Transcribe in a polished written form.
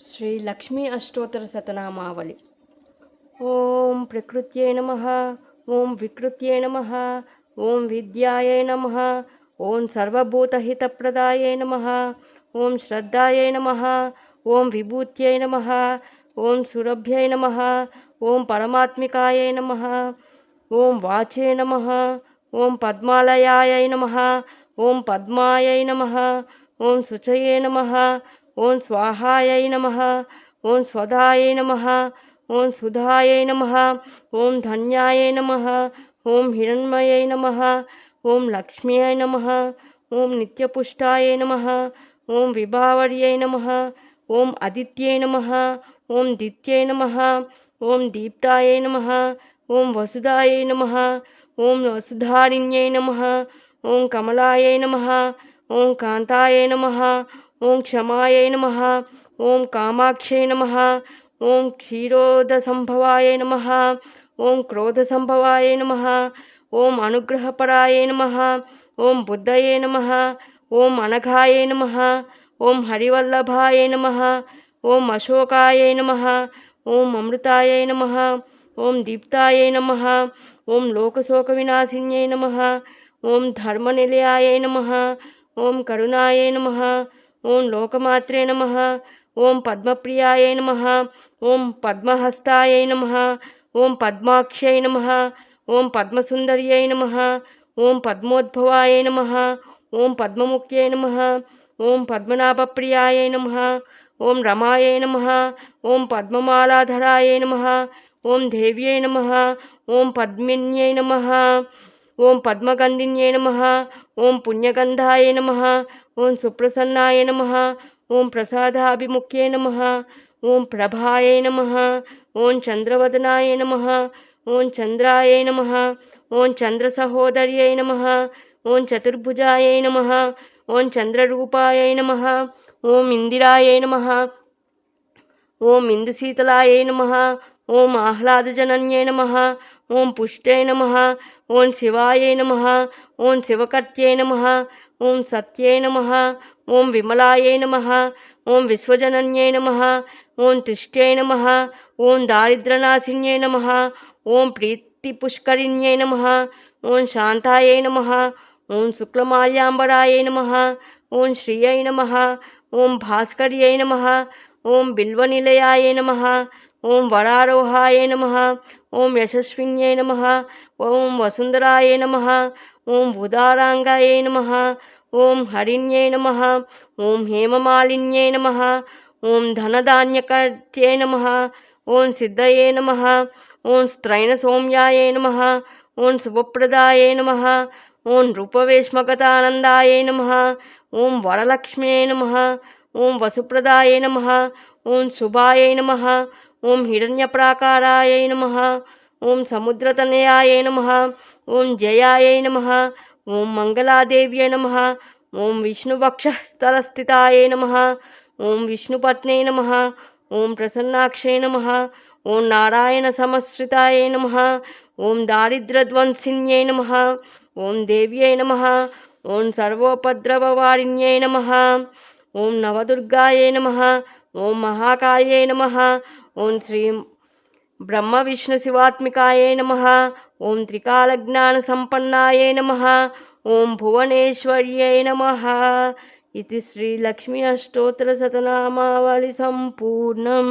శ్రీ లక్ష్మీ అష్టోత్తర శతనామావళి. ఓం ప్రకృత్యై నమః. ఓం వికృత్యై నమః. ఓం విద్యాయై నమః. ఓం సర్వభూతహితప్రదాయై నమః. ఓం శ్రద్ధాయై నమః. ఓం విభూత్యై నమః. ఓం సురభ్యై నమః. ఓం పరమాత్మికాయై నమః. ఓం వాచే నమః. ఓం పద్మాలయాయై నమః. ఓం పద్మాయై నమః. ఓం శుచయే నమః. ఓం స్వాహాయై నమః. ఓం స్వధాయై నమః. ఓం సుధాయై నమః. ఓం ధన్యాయై నమః. ఓం హిరణ్మయై నమః. ఓం లక్ష్మ్యై నమః. ఓం నిత్యపుష్టాయై నమః. ఓం విభావర్యై నమః. ఓం అదిత్యై నమః. ఓం దిత్యై నమః. ఓం దీప్తాయై నమః. ఓం వసుదాయై నమః. ఓం వసుధారిణ్యై నమః. ఓం కమలాయై నమః. ఓం కాంతాయై నమః. ఓం క్షమాయై నమః. ఓం కామాక్షై నమః. ఓం క్షీరోదసంభవాయ నమః. ఓం క్రోధసంభవాయ నమః. ఓం అనుగ్రహపరాయ నమః. ఓం బుద్ధయే నమః. ఓం అనఘాయ నమః. ఓం హరివల్లభాయ నమః. ఓం అశోకాయ నమః. ఓం అమృతాయ నమః. ఓం దీప్తాయ నమః. ఓం లోకశోక వినాశిన్యై నమః. ఓం ధర్మనిలయాయ నమః. ఓం కరుణాయ నమః. ఓం లోకమాత్రే నమః. ఓం పద్మప్రియాయ నమః. ఓం పద్మహస్తాయ నమః. ఓం పద్మాక్షై నమః. ఓం పద్మసుందర్యై నమః. ఓం పద్మోద్భవాయ నమః. ఓం పద్మముఖ్యై నమః. ఓం పద్మనాభప్రియాయ నమః. ఓం రమాయ నమః. ఓం పద్మమాలాధరాయ నమః. ఓం దేవ్యై నమః. ఓం పద్మిన్యై నమః. ఓం పద్మగంధిన్యై నమః. ఓం పుణ్యగంధాయ నమః. ఓం సుప్రసన్నాయ నమః. ఓం ప్రసాదాభిముఖ్యై నమః. ఓం ప్రభాయ నమః. ఓం చంద్రవదనాయ నమః. ఓం చంద్రాయ నమః. ఓం చంద్రసహోదర్యై నమః. ఓం చతుర్భుజాయ నమః. ఓం చంద్రరూపాయ నమః. ఓం ఇందిరాయ నమః. ఓం ఇందుశీతలాయ నమః. ఓం ఆహ్లాదజనన్యై నమః. ఓం పుష్ట్యై నమః. ఓం శివాయ నమః. ఓం శివకర్త్యై నమః. ఓం సత్యై నమః. ఓం విమలాయ నమః. ఓం విశ్వజనన్యై నమః. ఓం తుష్ట్యై నమః. ఓం దారిద్ర్యనాశిన్యై నమః. ఓం ప్రీతిపుష్కరిణ్యై నమః. ఓం శాంతాయ నమః. ఓం శుక్లమాల్యాంబరాయ నమః. ఓం శ్రియై నమః. ఓం భాస్కర్యై నమః. ఓం బిల్వనిలయాయ నమః. ఓం వరారోహాయ నమః. ఓం యశస్విన్యై నమః. ఓం వసుంధరాయ నమః. ఓం ఉదారాంగాయ నమః. ఓం హరిణ్యై నమః. ఓం హేమమాలిన్యై నమః. ఓం ధనధాన్యకర్త్యై నమః. ఓం సిద్ధయే నమః. ఓం స్త్రైణ సౌమ్యాయ నమః. ఓం శుభప్రదాయ నమః. ఓం రూపవేష్మగతానందాయ నమః. ఓం వరలక్ష్మ్యై నమః. ఓం వసుప్రదాయ నమః. ఓం శుభాయ నమః. ఓం హిరణ్యప్రాకారాయ నమః. ఓం సముద్రతనయాయ నమః. ఓం జయాయ నమః. ఓం మంగళాదేవ్యై నమః. ఓం విష్ణువక్షస్థలస్థితాయ నమః. ఓం విష్ణుపత్న్యై నమః. ఓం ప్రసన్నాక్షై నమః. ఓం నారాయణ సమశ్రితాయ నమః. ఓం దారిద్ర్యధ్వంసిన్యై నమః. ఓం దేవ్యై నమః. ఓం సర్వోపద్రవవారిణ్యై నమః. ఓం నవదుర్గాయ నమః. ఓం మహాకాళ్యై నమః. ఓం శ్రీ బ్రహ్మ విష్ణు శివాత్మికాయ నమః. ఓం త్రికాలజ్ఞానసంపన్నాయ నమః. ఓం భువనేశ్వర్యై నమః. ఇది శ్రీ లక్ష్మీ అష్టోత్తర శతనామావళి సంపూర్ణం.